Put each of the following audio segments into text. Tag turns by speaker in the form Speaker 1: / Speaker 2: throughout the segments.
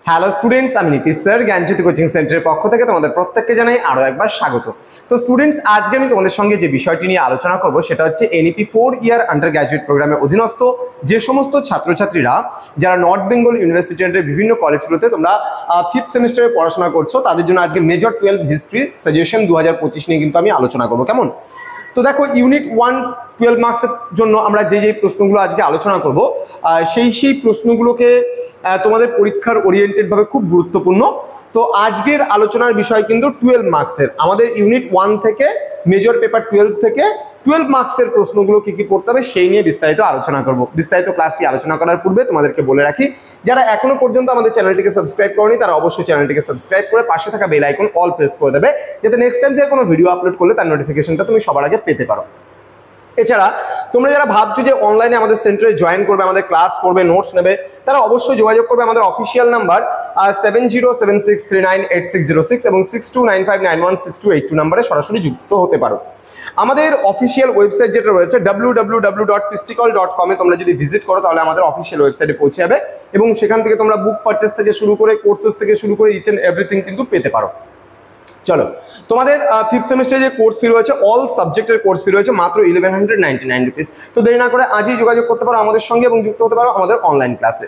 Speaker 1: Hello students, আমি Nitish sir জ্ঞানজ্যোতি coaching সেন্টারের পক্ষ থেকে তোমাদের প্রত্যেককে জানাই আরো একবার স্বাগত। তো স্টুডেন্টস, আজকে আমি তোমাদের সঙ্গে যে বিষয়টি নিয়ে আলোচনা করব সেটা হচ্ছে এনইপি 4 ইয়ার আন্ডার গ্র্যাজুয়েট প্রোগ্রামের অধীনস্থ যে সমস্ত ছাত্রছাত্রীরা যারা নর্থ বেঙ্গল ইউনিভার্সিটি বিভিন্ন কলেজগুলোতে তোমরা 5th সেমিস্টারে পড়াশোনা করছো, তাদের জন্য আজকে মেজর 12 হিস্ট্রি সাজেশন 2025 নিয়ে কিন্তু আমি আলোচনা করবো। কেমন? তো দেখো, ইউনিট 1 12 মার্কসের জন্য আমরা যে প্রশ্নগুলো আজকে আলোচনা করব সেই প্রশ্নগুলোকে তোমাদের পরীক্ষার ওরিয়েন্টেড ভাবে খুব গুরুত্বপূর্ণ। তো আজকের আলোচনার বিষয় কিন্তু 12 মার্কসের, আমাদের ইউনিট 1 থেকে মেজর পেপার 12 থেকে 12 মার্কসের প্রশ্নগুলো কি কি পড়তে হবে সেই নিয়ে বিস্তারিত আলোচনা করব। বিস্তারিত ক্লাসটি আলোচনা করার পূর্বে তোমাদেরকে বলে রাখি, যারা এখনো পর্যন্ত আমাদের চ্যানেলটিকে সাবস্ক্রাইব করেনি তারা অবশ্যই চ্যানেলটিকে সাবস্ক্রাইব করে পাশে থাকা বেল আইকন অল প্রেস করে দেবে, যাতে নেক্সট টাইম থেকে কোনো ভিডিও আপলোড করলে তার নোটিফিকেশনটা তুমি সবার আগে পেতে পারো। এছাড়া তোমরা যারা ভাবছো যে অনলাইনে আমাদের সেন্টারে জয়েন করবে, আমাদের ক্লাস করবে, নোটস নেবে, তারা অবশ্যই যোগাযোগ করবে আমাদের অফিসিয়াল নাম্বার 7076398606 এবং 6295916282 নাম্বারে সরাসরি যুক্ত হতে পারো। আমাদের অফিসিয়াল ওয়েবসাইট যেটা রয়েছে www.pisticall.com এ তোমরা যদি ভিজিট করো তাহলে আমাদের অফিসিয়াল ওয়েবসাইটে পৌঁছে যাবে এবং সেখান থেকে তোমরা বুক পারচেস থেকে শুরু করে কোর্সেস থেকে শুরু করে ইচ এন্ড এভরিথিং কিন্তু পেতে পারো। চলো, তোমাদের 5th সেমিস্টারে যে কোর্স ফি রয়েছে, অল সাবজেক্টের কোর্স ফি রয়েছে মাত্র 1199 রুপিস। তো দেরি না করে আজই যোগাযোগ করতে পারো আমাদের সঙ্গে এবং যুক্ত হতে পারো আমাদের অনলাইন ক্লাসে।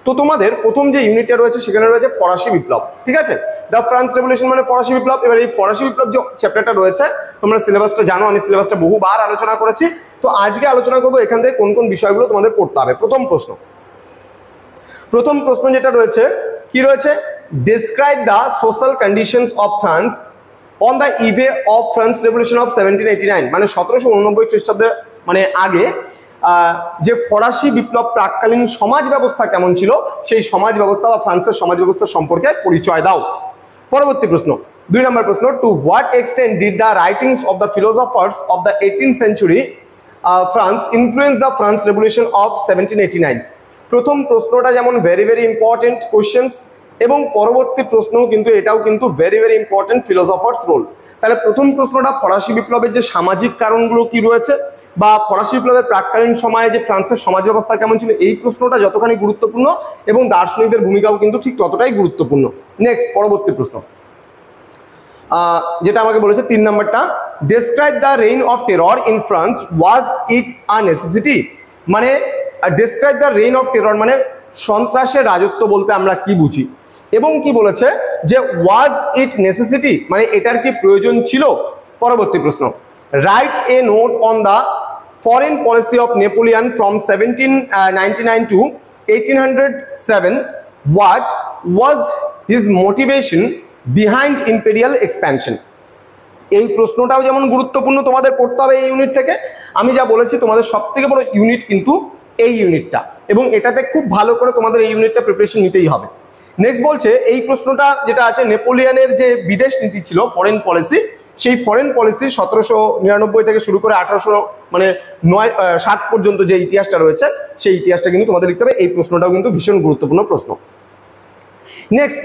Speaker 1: তো তোমাদের প্রথম যে ইউনিটটা রয়েছে সেখানে রয়েছে ফরাসি বিপ্লব। ঠিক আছে, দ্য ফ্রান্স রেভলিউশন মানে ফরাসি বিপ্লব। এবার এই ফরাসি বিপ্লব যে চ্যাপ্টারটা রয়েছে তোমরা সিলেবাসটা জানো, আমি সিলেবাসটা বহুবার আলোচনা করেছি। তো আজকে আলোচনা করবো এখান থেকে কোন কোন বিষয়গুলো তোমাদের পড়তে হবে। প্রথম প্রশ্ন যেটা রয়েছে, কি রয়েছে? Describe the social conditions of France on the eve of France revolution of 1789, মানে 1789 খ্রিস্টাব্দের মানে আগে যে ফরাসি বিপ্লব প্রাককালীন সমাজ ব্যবস্থা কেমন ছিল সেই সমাজ ব্যবস্থা বা ফ্রান্সের সমাজ ব্যবস্থা সম্পর্কে পরিচয় দাও। পরবর্তী প্রশ্ন, 2 নম্বর প্রশ্ন, to what extent did the writings of the philosophers of the 18th century France influence the France revolution of 1789? প্রথম প্রশ্নটা যেমন ভেরি ভেরি ইম্পর্টেন্ট কোশ্চেন্স এবং পরবর্তী প্রশ্নও কিন্তু এটাও কিন্তু very very important, philosophers role. তাহলে প্রথম প্রশ্নটা ফরাসি বিপ্লবের যে সামাজিক কারণগুলো কি রয়েছে বা ফরাসি বিপ্লবের প্রাককালীন সময়ে যে ফ্রান্সের সমাজ ব্যবস্থা কেমন ছিল, এই প্রশ্নটা যতখানি গুরুত্বপূর্ণ এবং দার্শনিকদের ভূমিকাও কিন্তু ঠিক ততটাই গুরুত্বপূর্ণ। নেক্সট, পরবর্তী প্রশ্ন যেটা আমাকে বলেছে 3 নম্বরটা, describe the reign of terror in France, was it a necessity? মানে describe the reign of terror মানে সন্ত্রাসের রাজত্ব বলতে আমরা কি বুঝি, এবং কি বলেছে যে ওয়াজ ইট নেসেসিটি মানে এটার কি প্রয়োজন ছিল। পরবর্তী প্রশ্ন, write a note on the foreign policy of Napoleon from 1799 to 1807, what was his motivation behind imperial expansion? এই প্রশ্নটাও যেমন গুরুত্বপূর্ণ, তোমাদের পড়তে হবে এই ইউনিট থেকে। আমি যা বলেছি তোমাদের সব থেকে বড় ইউনিট কিন্তু এই ইউনিটটা, এবং এটাতে খুব ভালো করে তোমাদের এই ইউনিটটা প্রিপারেশন নিতেই হবে। নেক্সট বলছে, এই প্রশ্নটা যেটা আছে নেপোলিয়নের যে বিদেশ নীতি ছিল, ফরেন পলিসি, সেই ফরেন পলিসি 1799 থেকে শুরু করে 1860 পর্যন্ত যে ইতিহাসটা রয়েছে সেই ইতিহাসটা কিন্তু তোমাদের লিখতে হবে। এই প্রশ্নটাও কিন্তু ভীষণ গুরুত্বপূর্ণ প্রশ্ন। নেক্সট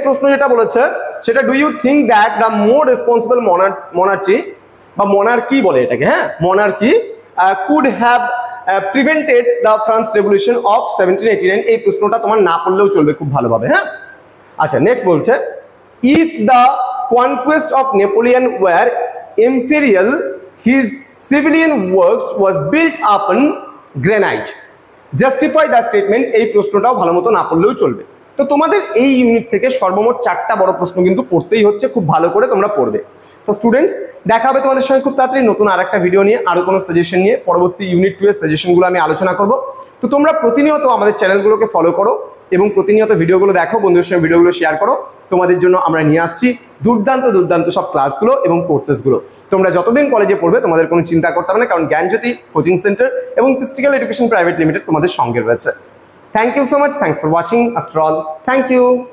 Speaker 1: প্রশ্ন যেটা বলেছে সেটা, do you think that the more responsible monarchy বা মনার্কি বলে এটাকে, হ্যাঁ monarchy, could have prevented the France revolution of 1789? এই প্রশ্নটা তোমার না পড়লেও চলবে খুব ভালোভাবে, হ্যাঁ। আচ্ছা, নেক্সট বলছে, if the conquest of Napoleon were imperial, his civilian works was built upon granite, justify the statement? এই প্রশ্নটাও ভালো মতো না পড়লেও চলবে। তো তোমাদের এই ইউনিট থেকে সর্বমোট 4টা বড় প্রশ্ন কিন্তু পড়তেই হচ্ছে, খুব ভালো করে তোমরা পড়বে। তো স্টুডেন্টস, দেখা হবে তোমাদের সঙ্গে খুব তাড়াতাড়ি নতুন আরেকটা ভিডিও নিয়ে, আরো কোনো সাজেশন নিয়ে। পরবর্তী ইউনিট 2 এর সাজেশনগুলো আমি আলোচনা করব। তো তোমরা প্রতিনিয়ত আমাদের চ্যানেলগুলোকে ফলো করো এবং প্রতিনিয়ত ভিডিওগুলো দেখো, বন্ধুদের সঙ্গে ভিডিওগুলো শেয়ার করো। তোমাদের জন্য আমরা নিয়ে আসছি দুর্দান্ত সব ক্লাসগুলো এবং কোর্সেসগুলো। তোমরা যতদিন কলেজে পড়বে তোমাদের কোনো চিন্তা করতে হবে না, কারণ জ্ঞানজ্যোতি কোচিং সেন্টার এবং পিস্টিক্যাল এডুকেশন প্রাইভেট লিমিটেড তোমাদের সঙ্গে রয়েছে। Thank you so much. Thanks for watching. After all, thank you.